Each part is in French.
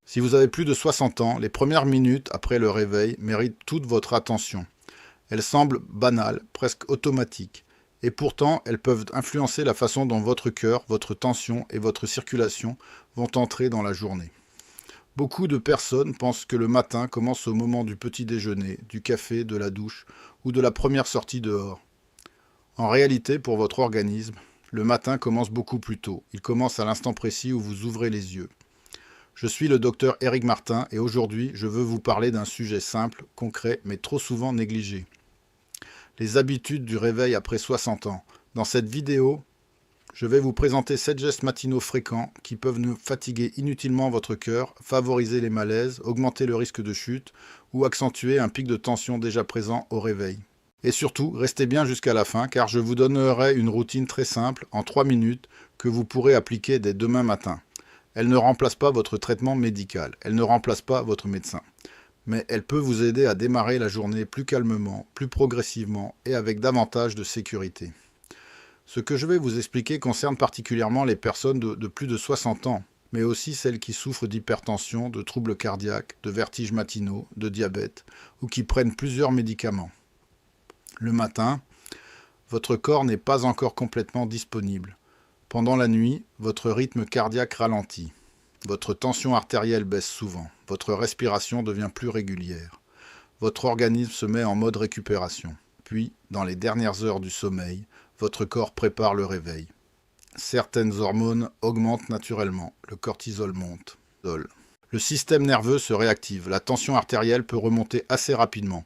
Si vous avez plus de 60 ans, les premières minutes après le réveil méritent toute votre attention. Elles semblent banales, presque automatiques, et pourtant elles peuvent influencer la façon dont votre cœur, votre tension et votre circulation vont entrer dans la journée. Beaucoup de personnes pensent que le matin commence au moment du petit déjeuner, du café, de la douche ou de la première sortie dehors. En réalité, pour votre organisme, le matin commence beaucoup plus tôt. Il commence à l'instant précis où vous ouvrez les yeux. Je suis le docteur Éric Martin et aujourd'hui, je veux vous parler d'un sujet simple, concret, mais trop souvent négligé. Les habitudes du réveil après 60 ans. Dans cette vidéo, je vais vous présenter 7 gestes matinaux fréquents qui peuvent nous fatiguer inutilement votre cœur, favoriser les malaises, augmenter le risque de chute ou accentuer un pic de tension déjà présent au réveil. Et surtout, restez bien jusqu'à la fin car je vous donnerai une routine très simple en 3 minutes que vous pourrez appliquer dès demain matin. Elle ne remplace pas votre traitement médical, elle ne remplace pas votre médecin. Mais elle peut vous aider à démarrer la journée plus calmement, plus progressivement et avec davantage de sécurité. Ce que je vais vous expliquer concerne particulièrement les personnes de plus de 60 ans, mais aussi celles qui souffrent d'hypertension, de troubles cardiaques, de vertiges matinaux, de diabète ou qui prennent plusieurs médicaments. Le matin, votre corps n'est pas encore complètement disponible. Pendant la nuit, votre rythme cardiaque ralentit. Votre tension artérielle baisse souvent. Votre respiration devient plus régulière. Votre organisme se met en mode récupération. Puis, dans les dernières heures du sommeil, votre corps prépare le réveil. Certaines hormones augmentent naturellement. Le cortisol monte. Le système nerveux se réactive. La tension artérielle peut remonter assez rapidement.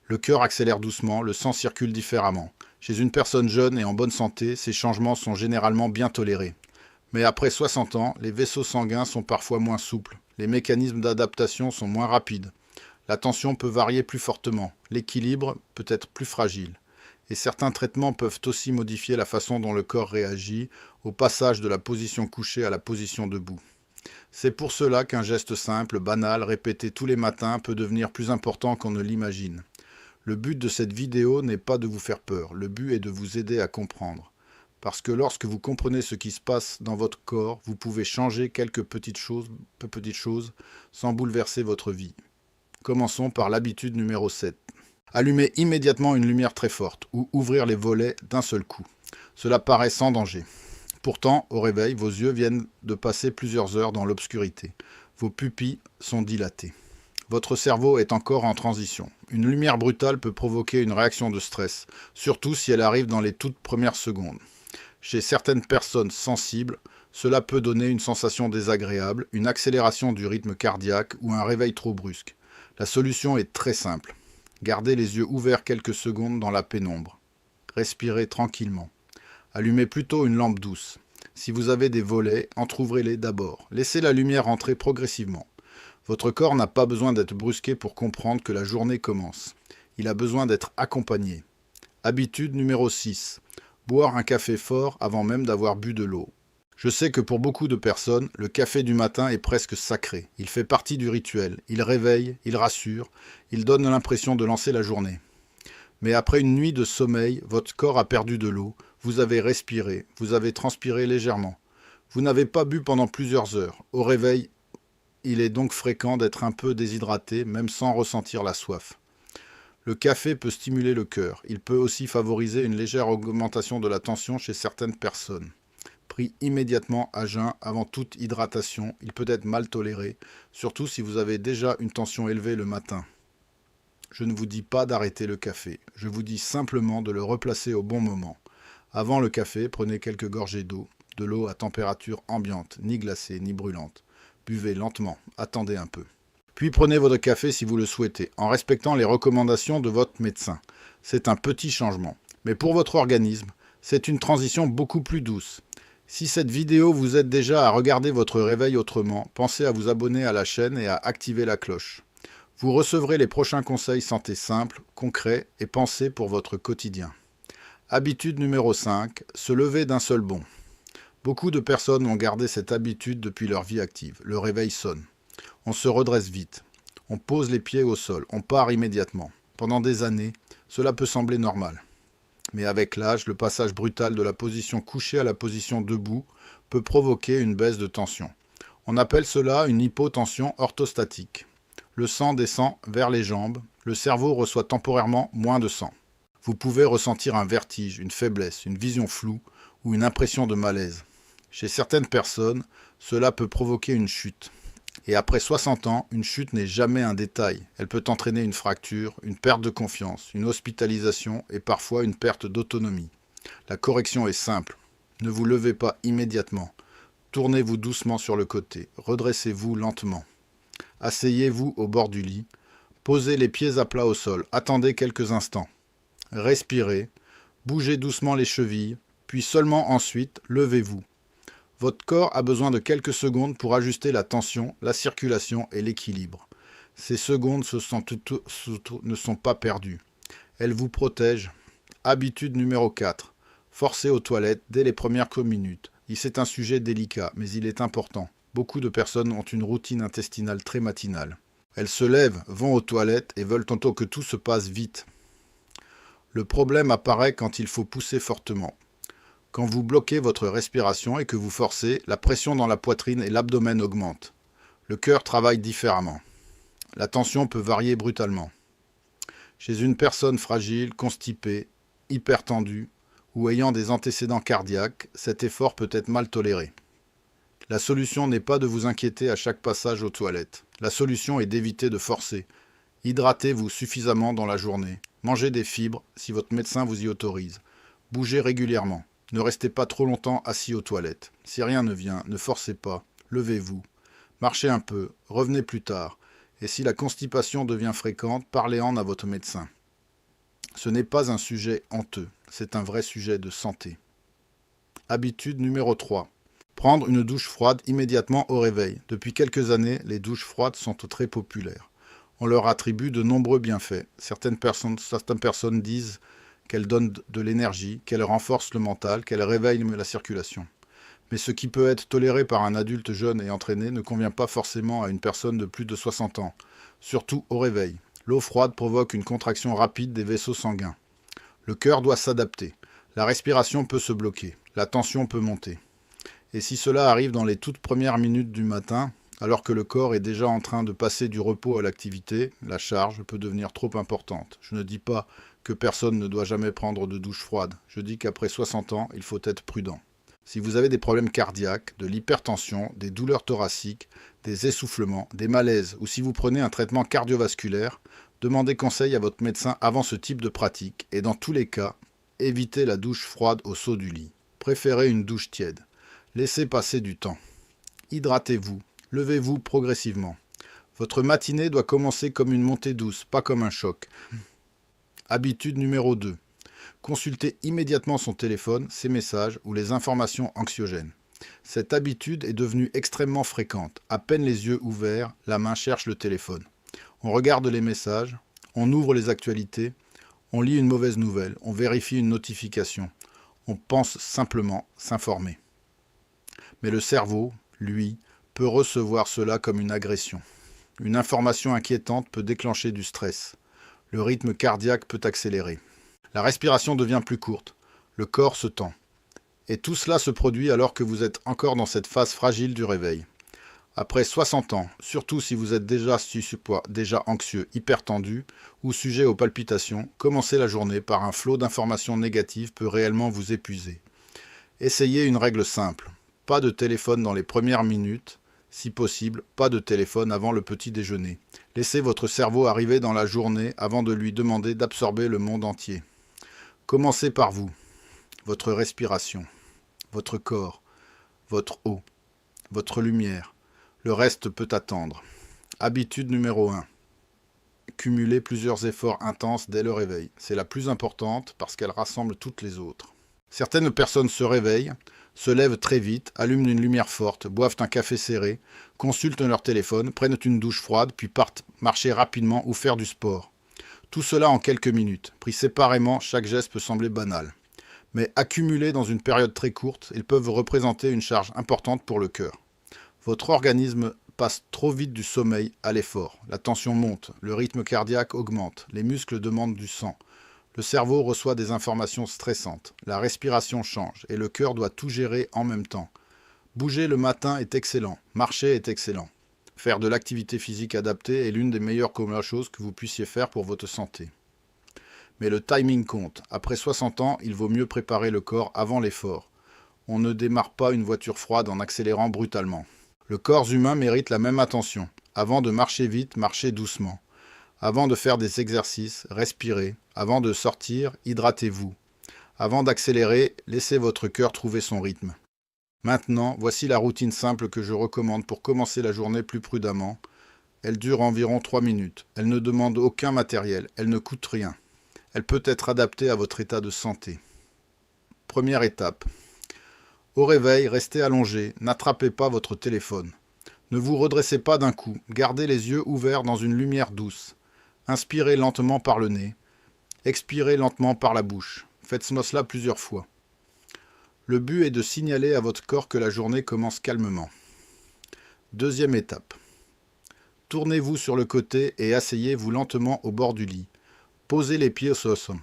Le cœur accélère doucement, le sang circule différemment. Chez une personne jeune et en bonne santé, ces changements sont généralement bien tolérés. Mais après 60 ans, les vaisseaux sanguins sont parfois moins souples. Les mécanismes d'adaptation sont moins rapides. La tension peut varier plus fortement. L'équilibre peut être plus fragile. Et certains traitements peuvent aussi modifier la façon dont le corps réagit au passage de la position couchée à la position debout. C'est pour cela qu'un geste simple, banal, répété tous les matins peut devenir plus important qu'on ne l'imagine. Le but de cette vidéo n'est pas de vous faire peur, le but est de vous aider à comprendre. Parce que lorsque vous comprenez ce qui se passe dans votre corps, vous pouvez changer quelques petites choses sans bouleverser votre vie. Commençons par l'habitude numéro 7. Allumez immédiatement une lumière très forte ou ouvrir les volets d'un seul coup. Cela paraît sans danger. Pourtant, au réveil, vos yeux viennent de passer plusieurs heures dans l'obscurité. Vos pupilles sont dilatées. Votre cerveau est encore en transition. Une lumière brutale peut provoquer une réaction de stress, surtout si elle arrive dans les toutes premières secondes. Chez certaines personnes sensibles, cela peut donner une sensation désagréable, une accélération du rythme cardiaque ou un réveil trop brusque. La solution est très simple. Gardez les yeux ouverts quelques secondes dans la pénombre. Respirez tranquillement. Allumez plutôt une lampe douce. Si vous avez des volets, entr'ouvrez-les d'abord. Laissez la lumière entrer progressivement. Votre corps n'a pas besoin d'être brusqué pour comprendre que la journée commence. Il a besoin d'être accompagné. Habitude numéro 6. Boire un café fort avant même d'avoir bu de l'eau. Je sais que pour beaucoup de personnes, le café du matin est presque sacré. Il fait partie du rituel. Il réveille, il rassure, il donne l'impression de lancer la journée. Mais après une nuit de sommeil, votre corps a perdu de l'eau, vous avez respiré, vous avez transpiré légèrement. Vous n'avez pas bu pendant plusieurs heures. Au réveil, il est donc fréquent d'être un peu déshydraté, même sans ressentir la soif. Le café peut stimuler le cœur. Il peut aussi favoriser une légère augmentation de la tension chez certaines personnes. Pris immédiatement à jeun avant toute hydratation, il peut être mal toléré, surtout si vous avez déjà une tension élevée le matin. Je ne vous dis pas d'arrêter le café, je vous dis simplement de le replacer au bon moment. Avant le café, prenez quelques gorgées d'eau, de l'eau à température ambiante, ni glacée ni brûlante. Buvez lentement, attendez un peu. Puis prenez votre café si vous le souhaitez, en respectant les recommandations de votre médecin. C'est un petit changement, mais pour votre organisme, c'est une transition beaucoup plus douce. Si cette vidéo vous aide déjà à regarder votre réveil autrement, pensez à vous abonner à la chaîne et à activer la cloche. Vous recevrez les prochains conseils santé simples, concrets et pensés pour votre quotidien. Habitude numéro 5, se lever d'un seul bond. Beaucoup de personnes ont gardé cette habitude depuis leur vie active. Le réveil sonne. On se redresse vite. On pose les pieds au sol. On part immédiatement. Pendant des années, cela peut sembler normal. Mais avec l'âge, le passage brutal de la position couchée à la position debout peut provoquer une baisse de tension. On appelle cela une hypotension orthostatique. Le sang descend vers les jambes, le cerveau reçoit temporairement moins de sang. Vous pouvez ressentir un vertige, une faiblesse, une vision floue ou une impression de malaise. Chez certaines personnes, cela peut provoquer une chute. Et après 60 ans, une chute n'est jamais un détail. Elle peut entraîner une fracture, une perte de confiance, une hospitalisation et parfois une perte d'autonomie. La correction est simple. Ne vous levez pas immédiatement. Tournez-vous doucement sur le côté. Redressez-vous lentement. Asseyez-vous au bord du lit. Posez les pieds à plat au sol. Attendez quelques instants. Respirez. Bougez doucement les chevilles. Puis seulement ensuite, levez-vous. Votre corps a besoin de quelques secondes pour ajuster la tension, la circulation et l'équilibre. Ces secondes ne sont pas perdues. Elles vous protègent. Habitude numéro 4. Forcez aux toilettes dès les premières minutes. C'est un sujet délicat, mais il est important. Beaucoup de personnes ont une routine intestinale très matinale. Elles se lèvent, vont aux toilettes et veulent tantôt que tout se passe vite. Le problème apparaît quand il faut pousser fortement. Quand vous bloquez votre respiration et que vous forcez, la pression dans la poitrine et l'abdomen augmente. Le cœur travaille différemment. La tension peut varier brutalement. Chez une personne fragile, constipée, hypertendue ou ayant des antécédents cardiaques, cet effort peut être mal toléré. La solution n'est pas de vous inquiéter à chaque passage aux toilettes. La solution est d'éviter de forcer. Hydratez-vous suffisamment dans la journée. Mangez des fibres si votre médecin vous y autorise. Bougez régulièrement. Ne restez pas trop longtemps assis aux toilettes. Si rien ne vient, ne forcez pas. Levez-vous. Marchez un peu. Revenez plus tard. Et si la constipation devient fréquente, parlez-en à votre médecin. Ce n'est pas un sujet honteux. C'est un vrai sujet de santé. Habitude numéro 3. Prendre une douche froide immédiatement au réveil. Depuis quelques années, les douches froides sont très populaires. On leur attribue de nombreux bienfaits. Certaines personnes disent qu'elles donnent de l'énergie, qu'elles renforcent le mental, qu'elles réveillent la circulation. Mais ce qui peut être toléré par un adulte jeune et entraîné ne convient pas forcément à une personne de plus de 60 ans, surtout au réveil. L'eau froide provoque une contraction rapide des vaisseaux sanguins. Le cœur doit s'adapter. La respiration peut se bloquer. La tension peut monter. Et si cela arrive dans les toutes premières minutes du matin, alors que le corps est déjà en train de passer du repos à l'activité, la charge peut devenir trop importante. Je ne dis pas que personne ne doit jamais prendre de douche froide. Je dis qu'après 60 ans, il faut être prudent. Si vous avez des problèmes cardiaques, de l'hypertension, des douleurs thoraciques, des essoufflements, des malaises, ou si vous prenez un traitement cardiovasculaire, demandez conseil à votre médecin avant ce type de pratique, et dans tous les cas, évitez la douche froide au saut du lit. Préférez une douche tiède. Laissez passer du temps. Hydratez-vous. Levez-vous progressivement. Votre matinée doit commencer comme une montée douce, pas comme un choc. Habitude numéro 2. Consultez immédiatement son téléphone, ses messages ou les informations anxiogènes. Cette habitude est devenue extrêmement fréquente. À peine les yeux ouverts, la main cherche le téléphone. On regarde les messages, on ouvre les actualités, on lit une mauvaise nouvelle, on vérifie une notification. On pense simplement s'informer. Mais le cerveau, lui, peut recevoir cela comme une agression. Une information inquiétante peut déclencher du stress. Le rythme cardiaque peut accélérer. La respiration devient plus courte. Le corps se tend. Et tout cela se produit alors que vous êtes encore dans cette phase fragile du réveil. Après 60 ans, surtout si vous êtes déjà surpoids, déjà anxieux, hypertendu ou sujet aux palpitations, commencer la journée par un flot d'informations négatives peut réellement vous épuiser. Essayez une règle simple. Pas de téléphone dans les premières minutes. Si possible, pas de téléphone avant le petit déjeuner. Laissez votre cerveau arriver dans la journée avant de lui demander d'absorber le monde entier. Commencez par vous, votre respiration, votre corps, votre eau, votre lumière. Le reste peut attendre. Habitude numéro 1. Cumuler plusieurs efforts intenses dès le réveil. C'est la plus importante parce qu'elle rassemble toutes les autres. Certaines personnes se réveillent, se lèvent très vite, allument une lumière forte, boivent un café serré, consultent leur téléphone, prennent une douche froide, puis partent marcher rapidement ou faire du sport. Tout cela en quelques minutes. Pris séparément, chaque geste peut sembler banal. Mais accumulés dans une période très courte, ils peuvent représenter une charge importante pour le cœur. Votre organisme passe trop vite du sommeil à l'effort. La tension monte, le rythme cardiaque augmente, les muscles demandent du sang. Le cerveau reçoit des informations stressantes, la respiration change et le cœur doit tout gérer en même temps. Bouger le matin est excellent, marcher est excellent. Faire de l'activité physique adaptée est l'une des meilleures choses que vous puissiez faire pour votre santé. Mais le timing compte. Après 60 ans, il vaut mieux préparer le corps avant l'effort. On ne démarre pas une voiture froide en accélérant brutalement. Le corps humain mérite la même attention. Avant de marcher vite, marchez doucement. Avant de faire des exercices, respirez. Avant de sortir, hydratez-vous. Avant d'accélérer, laissez votre cœur trouver son rythme. Maintenant, voici la routine simple que je recommande pour commencer la journée plus prudemment. Elle dure environ 3 minutes. Elle ne demande aucun matériel. Elle ne coûte rien. Elle peut être adaptée à votre état de santé. Première étape. Au réveil, restez allongé. N'attrapez pas votre téléphone. Ne vous redressez pas d'un coup. Gardez les yeux ouverts dans une lumière douce. Inspirez lentement par le nez. Expirez lentement par la bouche. Faites cela plusieurs fois. Le but est de signaler à votre corps que la journée commence calmement. Deuxième étape. Tournez-vous sur le côté et asseyez-vous lentement au bord du lit. Posez les pieds au sol.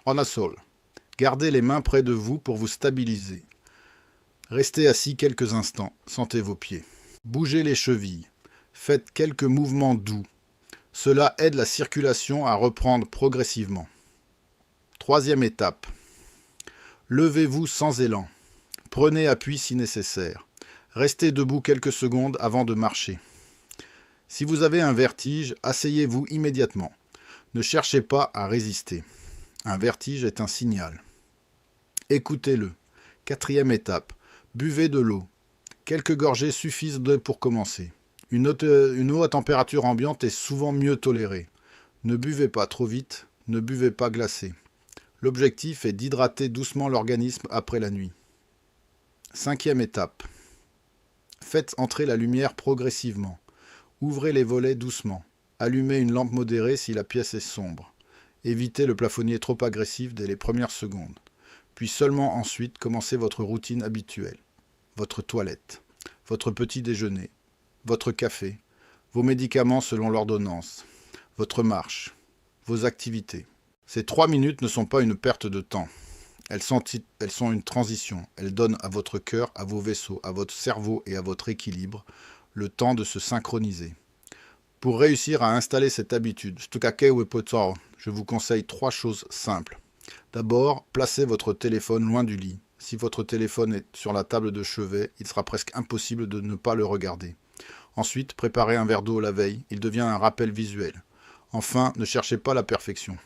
On a sol. Gardez les mains près de vous pour vous stabiliser. Restez assis quelques instants. Sentez vos pieds. Bougez les chevilles. Faites quelques mouvements doux. Cela aide la circulation à reprendre progressivement. Troisième étape. Levez-vous sans élan. Prenez appui si nécessaire. Restez debout quelques secondes avant de marcher. Si vous avez un vertige, asseyez-vous immédiatement. Ne cherchez pas à résister. Un vertige est un signal. Écoutez-le. Quatrième étape. Buvez de l'eau. Quelques gorgées suffisent pour commencer. Une eau à température ambiante est souvent mieux tolérée. Ne buvez pas trop vite, ne buvez pas glacé. L'objectif est d'hydrater doucement l'organisme après la nuit. Cinquième étape. Faites entrer la lumière progressivement. Ouvrez les volets doucement. Allumez une lampe modérée si la pièce est sombre. Évitez le plafonnier trop agressif dès les premières secondes. Puis seulement ensuite, commencez votre routine habituelle. Votre toilette, votre petit déjeuner, votre café, vos médicaments selon l'ordonnance, votre marche, vos activités. Ces 3 minutes ne sont pas une perte de temps. Elles sont une transition. Elles donnent à votre cœur, à vos vaisseaux, à votre cerveau et à votre équilibre le temps de se synchroniser. Pour réussir à installer cette habitude, je vous conseille 3 choses simples. D'abord, placez votre téléphone loin du lit. Si votre téléphone est sur la table de chevet, il sera presque impossible de ne pas le regarder. Ensuite, préparez un verre d'eau la veille. Il devient un rappel visuel. Enfin, ne cherchez pas la perfection.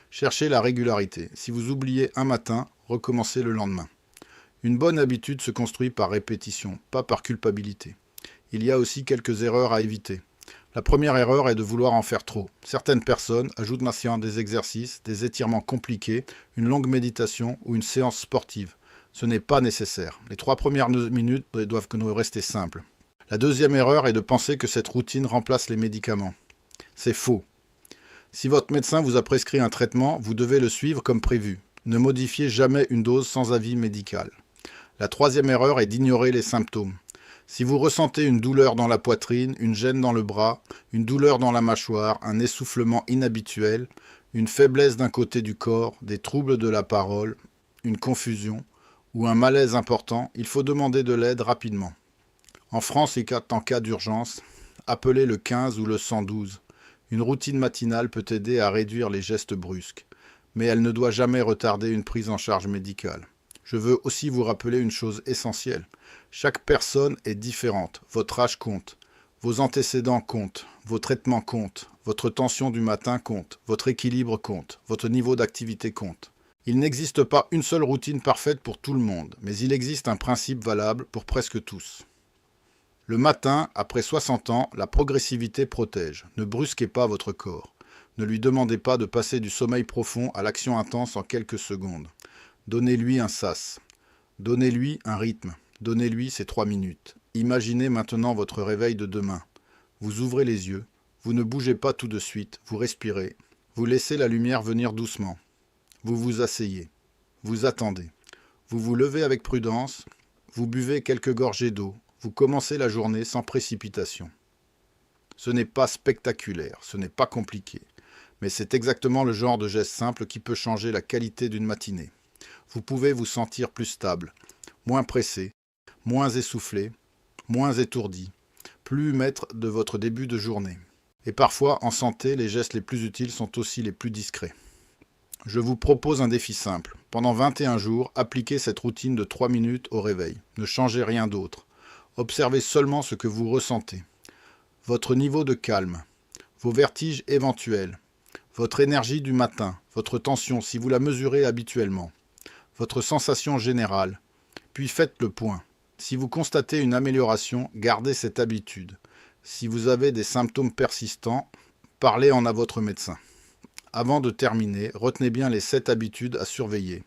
Cherchez la régularité. Si vous oubliez un matin, recommencez le lendemain. Une bonne habitude se construit par répétition, pas par culpabilité. Il y a aussi quelques erreurs à éviter. La première erreur est de vouloir en faire trop. Certaines personnes ajoutent maintenant des exercices, des étirements compliqués, une longue méditation ou une séance sportive. Ce n'est pas nécessaire. Les 3 premières minutes doivent rester simples. La deuxième erreur est de penser que cette routine remplace les médicaments. C'est faux. Si votre médecin vous a prescrit un traitement, vous devez le suivre comme prévu. Ne modifiez jamais une dose sans avis médical. La troisième erreur est d'ignorer les symptômes. Si vous ressentez une douleur dans la poitrine, une gêne dans le bras, une douleur dans la mâchoire, un essoufflement inhabituel, une faiblesse d'un côté du corps, des troubles de la parole, une confusion ou un malaise important, il faut demander de l'aide rapidement. En France et en cas d'urgence, appelez le 15 ou le 112. Une routine matinale peut aider à réduire les gestes brusques, mais elle ne doit jamais retarder une prise en charge médicale. Je veux aussi vous rappeler une chose essentielle. Chaque personne est différente. Votre âge compte. Vos antécédents comptent. Vos traitements comptent. Votre tension du matin compte. Votre équilibre compte. Votre niveau d'activité compte. Il n'existe pas une seule routine parfaite pour tout le monde, mais il existe un principe valable pour presque tous. Le matin, après 60 ans, la progressivité protège. Ne brusquez pas votre corps. Ne lui demandez pas de passer du sommeil profond à l'action intense en quelques secondes. Donnez-lui un sas. Donnez-lui un rythme. Donnez-lui ces 3 minutes. Imaginez maintenant votre réveil de demain. Vous ouvrez les yeux. Vous ne bougez pas tout de suite. Vous respirez. Vous laissez la lumière venir doucement. Vous vous asseyez. Vous attendez. Vous vous levez avec prudence. Vous buvez quelques gorgées d'eau. Vous commencez la journée sans précipitation. Ce n'est pas spectaculaire, ce n'est pas compliqué, mais c'est exactement le genre de geste simple qui peut changer la qualité d'une matinée. Vous pouvez vous sentir plus stable, moins pressé, moins essoufflé, moins étourdi, plus maître de votre début de journée. Et parfois, en santé, les gestes les plus utiles sont aussi les plus discrets. Je vous propose un défi simple. Pendant 21 jours, appliquez cette routine de 3 minutes au réveil. Ne changez rien d'autre. Observez seulement ce que vous ressentez. Votre niveau de calme, vos vertiges éventuels, votre énergie du matin, votre tension si vous la mesurez habituellement, votre sensation générale, puis faites le point. Si vous constatez une amélioration, gardez cette habitude. Si vous avez des symptômes persistants, parlez-en à votre médecin. Avant de terminer, retenez bien les 7 habitudes à surveiller.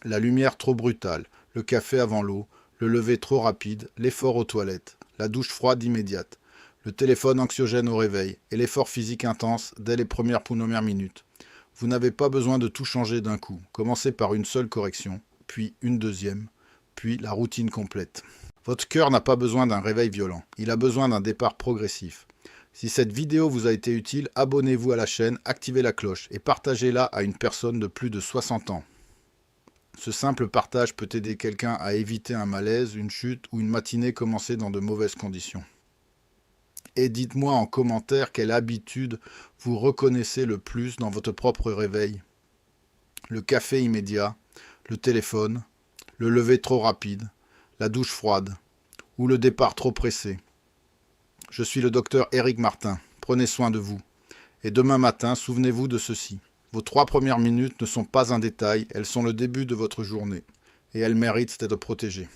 La lumière trop brutale, le café avant l'eau, le lever trop rapide, l'effort aux toilettes, la douche froide immédiate, le téléphone anxiogène au réveil et l'effort physique intense dès les premières minutes. Vous n'avez pas besoin de tout changer d'un coup. Commencez par une seule correction, puis une deuxième, puis la routine complète. Votre cœur n'a pas besoin d'un réveil violent, il a besoin d'un départ progressif. Si cette vidéo vous a été utile, abonnez-vous à la chaîne, activez la cloche et partagez-la à une personne de plus de 60 ans. Ce simple partage peut aider quelqu'un à éviter un malaise, une chute ou une matinée commencée dans de mauvaises conditions. Et dites-moi en commentaire quelle habitude vous reconnaissez le plus dans votre propre réveil. Le café immédiat, le téléphone, le lever trop rapide, la douche froide ou le départ trop pressé. Je suis le docteur Éric Martin. Prenez soin de vous. Et demain matin, souvenez-vous de ceci. Vos 3 premières minutes ne sont pas un détail, elles sont le début de votre journée. Et elles méritent d'être protégées.